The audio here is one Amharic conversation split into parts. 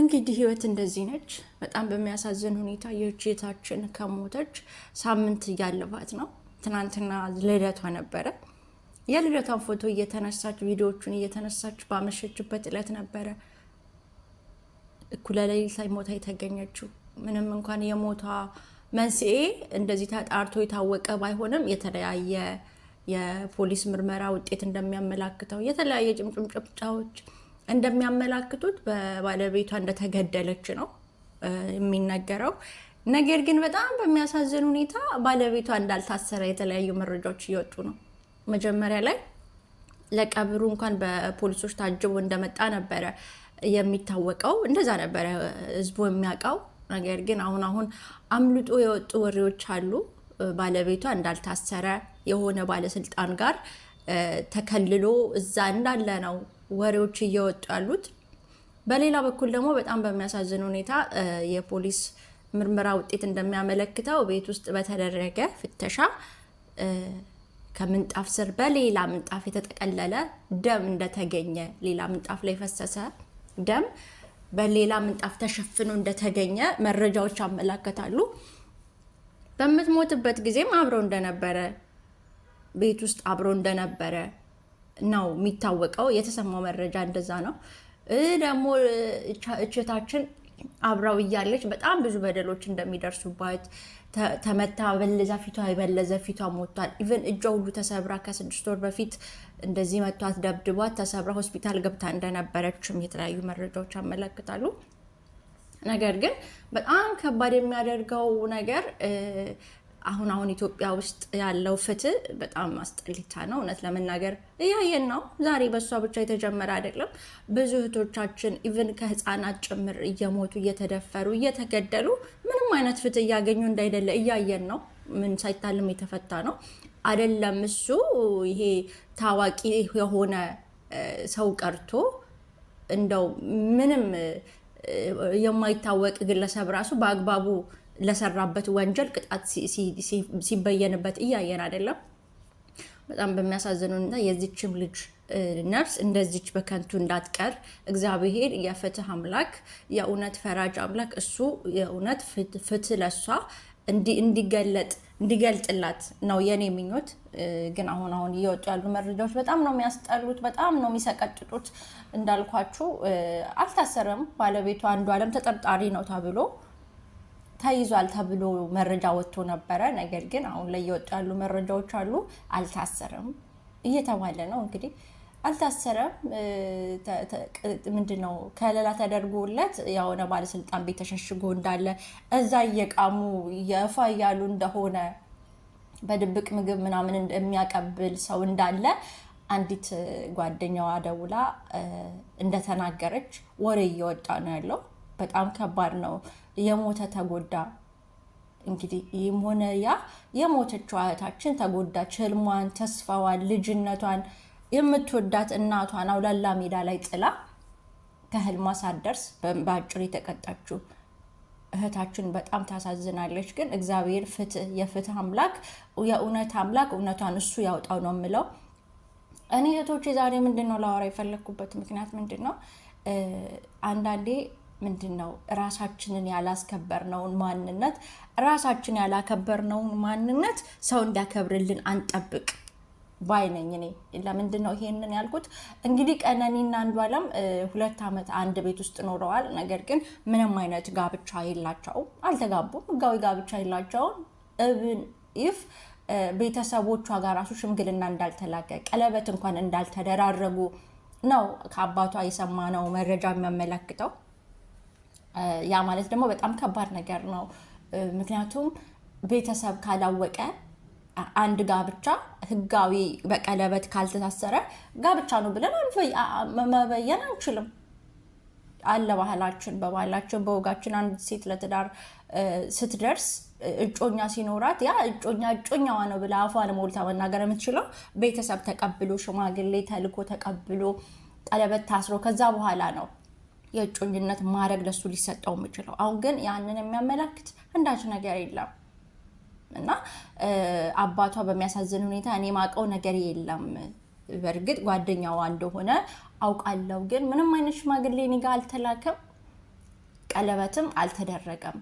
እንግዲህ ህይወት እንደዚህ ነች። በጣም በሚያሳዝን ሁኔታ የእህታችን ከሞተች ሳምንት እያለፋት ነው። ትናንትና ልደቷ ነበረ። የልደቷን ፎቶ እየተነሳች ቪዲዮዎቹን እየተነሳች ባመሸችበት እለት ነበረ እኩለ ሌሊት ላይ ሞታ የተገኘችው። ምንም እንኳን የሞቷ መንስኤ እንደዚህ ተጣርቶ የታወቀ ባይሆንም የተለያየ የፖሊስ ምርመራ ውጤት እንደሚያመላክተው የተለያየ ጭምጭምጫዎች እንደሚያመላክቱት በባለቤቷ እንደተገደለች ነው የሚነገረው። ነገር ግን በጣም በሚያሳዝን ሁኔታ ባለቤቷ እንዳልታሰረ የተለያዩ መረጃዎች እየወጡ ነው። መጀመሪያ ላይ ለቀብሩ እንኳን በፖሊሶች ታጅቦ እንደመጣ ነበረ የሚታወቀው፣ እንደዛ ነበረ ህዝቡ የሚያውቀው። ነገር ግን አሁን አምልጦ የወጡ ወሬዎች አሉ። ባለቤቷ እንዳልታሰረ የሆነ ባለስልጣን ጋር ተከልሎ እዛ እንዳለ ነው ወሬዎች እየወጡ ያሉት። በሌላ በኩል ደግሞ በጣም በሚያሳዝን ሁኔታ የፖሊስ ምርመራ ውጤት እንደሚያመለክተው ቤት ውስጥ በተደረገ ፍተሻ ከምንጣፍ ስር በሌላ ምንጣፍ የተጠቀለለ ደም እንደተገኘ፣ ሌላ ምንጣፍ ላይ ፈሰሰ ደም በሌላ ምንጣፍ ተሸፍኖ እንደተገኘ መረጃዎች ያመለክታሉ። በምትሞትበት ጊዜም አብረው እንደነበረ ቤት ውስጥ አብረው እንደነበረ ነው የሚታወቀው። የተሰማው መረጃ እንደዛ ነው። ደግሞ እህታችን አብራው እያለች በጣም ብዙ በደሎች እንደሚደርሱባት ተመታ፣ በለዘ ፊቷ ሞቷል። ኢቨን እጇ ሁሉ ተሰብራ ከ6 ወር በፊት እንደዚህ መቷት ደብድቧት ተሰብራ ሆስፒታል ገብታ እንደነበረችም የተለያዩ መረጃዎች ያመለክታሉ። ነገር ግን በጣም ከባድ የሚያደርገው ነገር አሁን ኢትዮጵያ ውስጥ ያለው ፍትህ በጣም አስጠሊታ ነው። እውነት ለመናገር እያየን ነው። ዛሬ በሷ ብቻ የተጀመረ አይደለም። ብዙ እህቶቻችን ኢቭን ከህፃናት ጭምር እየሞቱ እየተደፈሩ እየተገደሉ ምንም አይነት ፍትህ እያገኙ እንዳይደለ እያየን ነው። ምን ሳይታልም የተፈታ ነው አይደለም። እሱ ይሄ ታዋቂ የሆነ ሰው ቀርቶ እንደው ምንም የማይታወቅ ግለሰብ ራሱ በአግባቡ ለሰራበት ወንጀል ቅጣት ሲበየንበት እያየን አይደለም። በጣም በሚያሳዝን ሁኔታ የዚችም ልጅ ነፍስ እንደዚች በከንቱ እንዳትቀር እግዚአብሔር የፍትህ አምላክ፣ የእውነት ፈራጅ አምላክ እሱ የእውነት ፍትህ ለሷ እንዲገልጥላት ነው የኔ ምኞት። ግን አሁን እየወጡ ያሉ መረጃዎች በጣም ነው የሚያስጠሉት፣ በጣም ነው የሚሰቀጥጡት። እንዳልኳችሁ አልታሰረም። ባለቤቷ አንዷለም ተጠርጣሪ ነው ተብሎ ተይዟል ተብሎ መረጃ ወጥቶ ነበረ። ነገር ግን አሁን ላይ እየወጡ ያሉ መረጃዎች አሉ አልታሰረም እየተባለ ነው። እንግዲህ አልታሰረም ምንድነው ከለላ ተደርጎለት የሆነ ባለስልጣን ቤት ተሸሽጎ እንዳለ እዛ እየቃሙ የፋ እያሉ እንደሆነ በድብቅ ምግብ ምናምን የሚያቀብል ሰው እንዳለ አንዲት ጓደኛዋ ደውላ እንደተናገረች ወሬ እየወጣ ነው ያለው። በጣም ከባድ ነው። የሞተ ተጎዳ። እንግዲህ ይህም ሆነ ያ የሞተችው እህታችን ተጎዳች። ህልሟን፣ ተስፋዋን፣ ልጅነቷን የምትወዳት እናቷን አውላላ ሜዳ ላይ ጥላ ከህልሟ ሳትደርስ በአጭር የተቀጣችው እህታችን በጣም ታሳዝናለች። ግን እግዚአብሔር ፍትህ፣ የፍትህ አምላክ፣ የእውነት አምላክ እውነቷን እሱ ያውጣው ነው የምለው። እኔ እህቶቼ ዛሬ ምንድነው ላወራ የፈለግኩበት ምክንያት ምንድነው? አንዳንዴ ምንድነው ራሳችንን ያላስከበርነውን ማንነት፣ ራሳችን ያላከበርነውን ማንነት ሰው እንዲያከብርልን አንጠብቅ ባይነኝ እኔ። ለምንድነው ይሄንን ያልኩት? እንግዲህ ቀነኒና አንዷለም 2 ዓመት አንድ ቤት ውስጥ ኖረዋል። ነገር ግን ምንም አይነት ጋብቻ የላቸውም፣ አልተጋቡም፣ ህጋዊ ጋብቻ የላቸውም። ይፍ ቤተሰቦቿ ጋር ራሱ ሽምግልና እንዳልተላከ ቀለበት እንኳን እንዳልተደራረጉ ነው ከአባቷ የሰማነው መረጃ የሚያመለክተው። ያ ማለት ደግሞ በጣም ከባድ ነገር ነው። ምክንያቱም ቤተሰብ ካላወቀ አንድ ጋብቻ ህጋዊ በቀለበት ካልተሳሰረ ጋብቻ ነው ብለን መበየን አንችልም። አለ ባህላችን፣ በባህላችን በወጋችን አንድ ሴት ለትዳር ስትደርስ እጮኛ ሲኖራት ያ እጮኛዋ ነው ብላ አፏን ሞልታ መናገር የምትችለው ቤተሰብ ተቀብሎ ሽማግሌ ተልኮ ተቀብሎ ቀለበት ታስሮ ከዛ በኋላ ነው የእጮኝነት ማድረግ ለሱ ሊሰጠው የሚችለው። አሁን ግን ያንን የሚያመላክት አንዳች ነገር የለም እና አባቷ በሚያሳዝን ሁኔታ እኔ ማቀው ነገር የለም። በእርግጥ ጓደኛዋ እንደሆነ አውቃለሁ፣ ግን ምንም አይነት ሽማግሌ እኔ ጋር አልተላከም። ቀለበትም አልተደረገም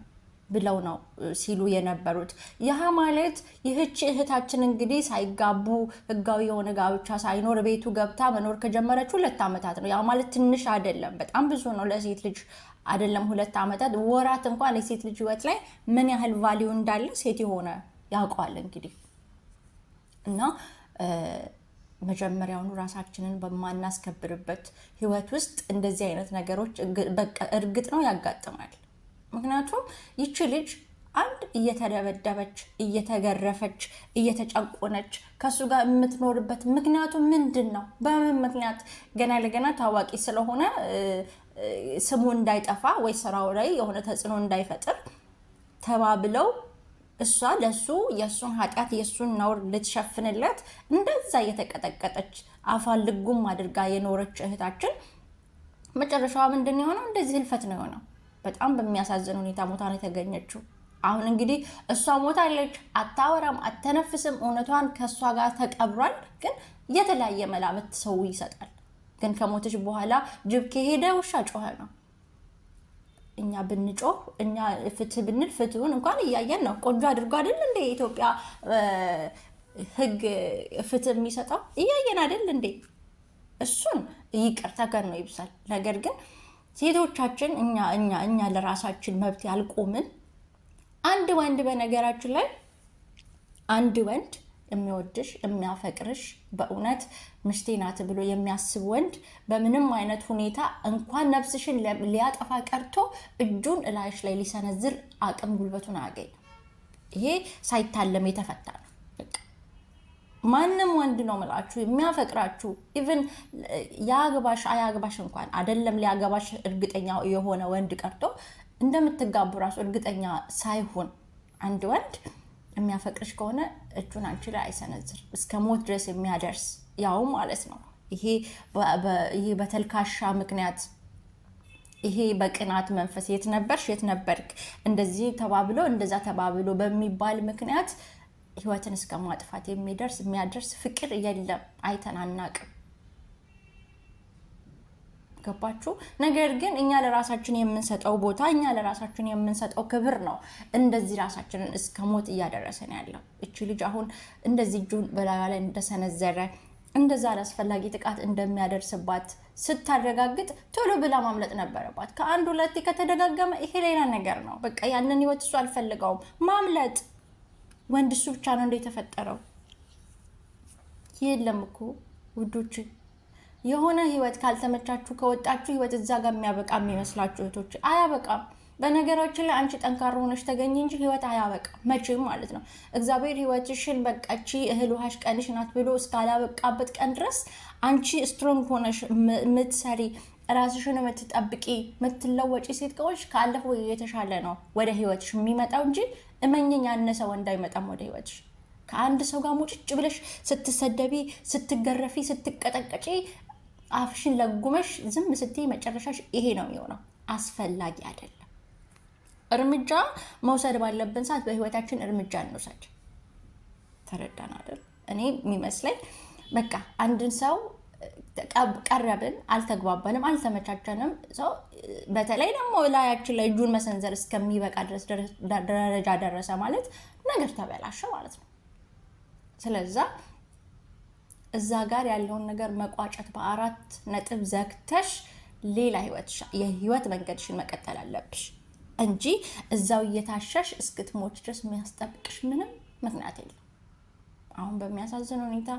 ብለው ነው ሲሉ የነበሩት። ይህ ማለት ይህች እህታችን እንግዲህ ሳይጋቡ ህጋዊ የሆነ ጋብቻ ሳይኖር ቤቱ ገብታ መኖር ከጀመረች 2 ዓመታት ነው። ያ ማለት ትንሽ አይደለም፣ በጣም ብዙ ነው ለሴት ልጅ። አይደለም 2 ዓመታት፣ ወራት እንኳን የሴት ልጅ ህይወት ላይ ምን ያህል ቫሊዩ እንዳለ ሴት የሆነ ያውቀዋል እንግዲህ። እና መጀመሪያውኑ ራሳችንን በማናስከብርበት ህይወት ውስጥ እንደዚህ አይነት ነገሮች እርግጥ ነው ያጋጥማል። ምክንያቱም ይቺ ልጅ አንድ እየተደበደበች እየተገረፈች እየተጨቆነች ከሱ ጋር የምትኖርበት ምክንያቱ ምንድን ነው? በምን ምክንያት? ገና ለገና ታዋቂ ስለሆነ ስሙ እንዳይጠፋ ወይ ስራው ላይ የሆነ ተጽዕኖ እንዳይፈጥር ተባብለው እሷ ለሱ የሱን ኃጢአት የሱን ነውር ልትሸፍንለት እንደዛ እየተቀጠቀጠች አፋን ልጉም አድርጋ የኖረች እህታችን መጨረሻዋ ምንድን የሆነው? እንደዚህ ህልፈት ነው የሆነው። በጣም በሚያሳዝን ሁኔታ ሞታ ነው የተገኘችው። አሁን እንግዲህ እሷ ሞታለች፣ አታወራም፣ አተነፍስም። እውነቷን ከእሷ ጋር ተቀብሯል። ግን የተለያየ መላምት ሰው ይሰጣል። ግን ከሞተች በኋላ ጅብ ከሄደ ውሻ ጮኸ ነው። እኛ ብንጮህ እኛ ፍትህ ብንል ፍትሁን እንኳን እያየን ነው። ቆንጆ አድርጎ አይደል እንዴ ኢትዮጵያ ህግ ፍትህ የሚሰጠው? እያየን አይደል እንዴ? እሱን ይቅርታ ከን ነው ይብሳል። ነገር ግን ሴቶቻችን እኛ ለራሳችን መብት ያልቆምን አንድ ወንድ በነገራችን ላይ አንድ ወንድ የሚወድሽ የሚያፈቅርሽ በእውነት ሚስቴ ናት ብሎ የሚያስብ ወንድ በምንም አይነት ሁኔታ እንኳን ነፍስሽን ሊያጠፋ ቀርቶ እጁን እላይሽ ላይ ሊሰነዝር አቅም ጉልበቱን አያገኝ። ይሄ ሳይታለም የተፈታ ነው። ማንም ወንድ ነው የምላችሁ የሚያፈቅራችሁ ኢቭን ያገባሽ አያገባሽ እንኳን አይደለም ሊያገባሽ እርግጠኛ የሆነ ወንድ ቀርቶ እንደምትጋቡ ራሱ እርግጠኛ ሳይሆን አንድ ወንድ የሚያፈቅርሽ ከሆነ እጁን አንቺ ላይ አይሰነዝር እስከ ሞት ድረስ የሚያደርስ ያው ማለት ነው። ይሄ በተልካሻ ምክንያት ይሄ በቅናት መንፈስ የት ነበርክ እንደዚህ ተባብሎ እንደዛ ተባብሎ በሚባል ምክንያት ህይወትን እስከ ማጥፋት የሚያደርስ ፍቅር የለም፣ አይተናናቅም። ገባችሁ? ነገር ግን እኛ ለራሳችን የምንሰጠው ቦታ እኛ ለራሳችን የምንሰጠው ክብር ነው እንደዚህ ራሳችንን እስከ ሞት እያደረሰን ያለው። እቺ ልጅ አሁን እንደዚህ እጁን በላዩ ላይ እንደሰነዘረ እንደዛ አላስፈላጊ ጥቃት እንደሚያደርስባት ስታረጋግጥ ቶሎ ብላ ማምለጥ ነበረባት። ከአንድ ሁለቴ ከተደጋገመ ይሄ ሌላ ነገር ነው። በቃ ያንን ህይወት እሱ አልፈልገውም ማምለጥ። ወንድ እሱ ብቻ ነው እንደ የተፈጠረው? የለም እኮ ውዶች። የሆነ ህይወት ካልተመቻችሁ ከወጣችሁ ህይወት እዛ ጋር የሚያበቃ የሚመስላችሁ እህቶች አያበቃም። በነገራችን ላይ አንቺ ጠንካራ ሆነሽ ተገኘ እንጂ ህይወት አያበቃም መቼም ማለት ነው። እግዚአብሔር ህይወትሽን በቃቺ እህል ውሃሽ ቀንሽ ናት ብሎ እስካላበቃበት ቀን ድረስ አንቺ ስትሮንግ ሆነሽ የምትሰሪ ራስሽን የምትጠብቂ የምትለወጪ ሴት ከሆንሽ ካለፈው የተሻለ ነው ወደ ህይወትሽ የሚመጣው እንጂ እመኝኝ ያነሰ ወንድ አይመጣም ወደ ህይወትሽ። ከአንድ ሰው ጋር ሙጭጭ ብለሽ ስትሰደቢ፣ ስትገረፊ፣ ስትቀጠቀጪ አፍሽን ለጉመሽ ዝም ስትይ መጨረሻሽ ይሄ ነው የሚሆነው። አስፈላጊ አይደለም። እርምጃ መውሰድ ባለብን ሰዓት በህይወታችን እርምጃ እንውሰድ። ተረዳን አይደል? እኔ የሚመስለኝ በቃ አንድን ሰው ቀረብን፣ አልተግባባንም፣ አልተመቻቸንም፣ ሰው በተለይ ደግሞ ላያችን ላይ እጁን መሰንዘር እስከሚበቃ ድረስ ደረጃ ደረሰ ማለት ነገር ተበላሸ ማለት ነው። ስለዛ እዛ ጋር ያለውን ነገር መቋጨት በ4 ነጥብ ዘግተሽ ሌላ የህይወት መንገድሽን መቀጠል አለብሽ እንጂ እዛው እየታሸሽ እስክትሞች ድረስ የሚያስጠብቅሽ ምንም ምክንያት የለም። አሁን በሚያሳዝን ሁኔታ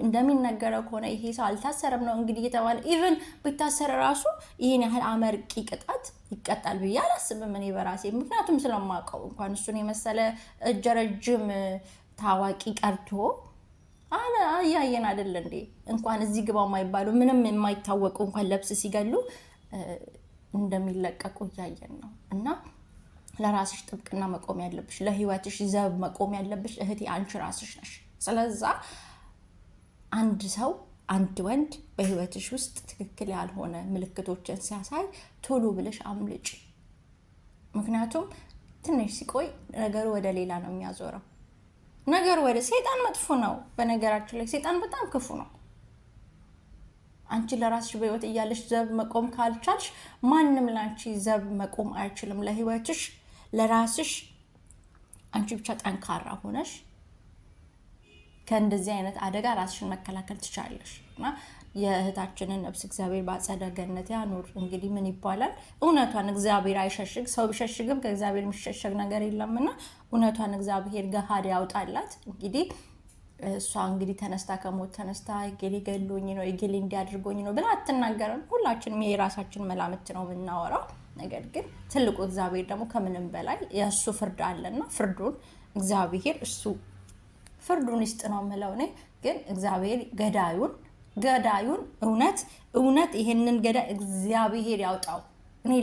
እንደሚነገረው ከሆነ ይሄ ሰው አልታሰረም ነው እንግዲህ እየተባለ ኢቭን ቢታሰረ ራሱ ይሄን ያህል አመርቂ ቅጣት ይቀጣል ብዬ አላስብም እኔ በራሴ። ምክንያቱም ስለማውቀው እንኳን እሱን የመሰለ እጀ ረጅም ታዋቂ ቀርቶ እያየን አይደል እንዴ? እንኳን እዚህ ግባ የማይባሉ ምንም የማይታወቁ እንኳን ለብስ ሲገሉ እንደሚለቀቁ እያየን ነው። እና ለራስሽ ጥብቅና መቆም ያለብሽ፣ ለህይወትሽ ዘብ መቆም ያለብሽ እህቴ አንቺ ራስሽ ነሽ። ስለዛ አንድ ወንድ በህይወትሽ ውስጥ ትክክል ያልሆነ ምልክቶችን ሲያሳይ ቶሎ ብለሽ አምልጭ። ምክንያቱም ትንሽ ሲቆይ ነገሩ ወደ ሌላ ነው የሚያዞረው። ነገሩ ወደ ሰይጣን መጥፎ ነው። በነገራችን ላይ ሰይጣን በጣም ክፉ ነው። አንቺ ለራስሽ በህይወት እያለሽ ዘብ መቆም ካልቻልሽ ማንም ላንቺ ዘብ መቆም አይችልም። ለህይወትሽ ለራስሽ አንቺ ብቻ ጠንካራ ሆነሽ ከእንደዚህ አይነት አደጋ ራስሽን መከላከል ትችላለሽ። እና የእህታችንን ነፍስ እግዚአብሔር በአጸደ ገነት ያኑር። እንግዲህ ምን ይባላል? እውነቷን እግዚአብሔር አይሸሽግ። ሰው ቢሸሽግም ከእግዚአብሔር የሚሸሸግ ነገር የለምና እውነቷን እግዚአብሔር ገሃድ ያውጣላት። እንግዲህ እሷ እንግዲህ ተነስታ ከሞት ተነስታ እገሌ ገሎኝ ነው እገሌ እንዲያድርጎኝ ነው ብላ አትናገርም። ሁላችንም የራሳችን መላምት ነው የምናወራው። ነገር ግን ትልቁ እግዚአብሔር ደግሞ ከምንም በላይ የእሱ ፍርድ አለና ፍርዱን እግዚአብሔር እሱ ፍርዱን ይስጥ ነው የምለው እኔ። ግን እግዚአብሔር ገዳዩን እውነት ይሄንን ገዳይ እግዚአብሔር ያውጣው። እኔ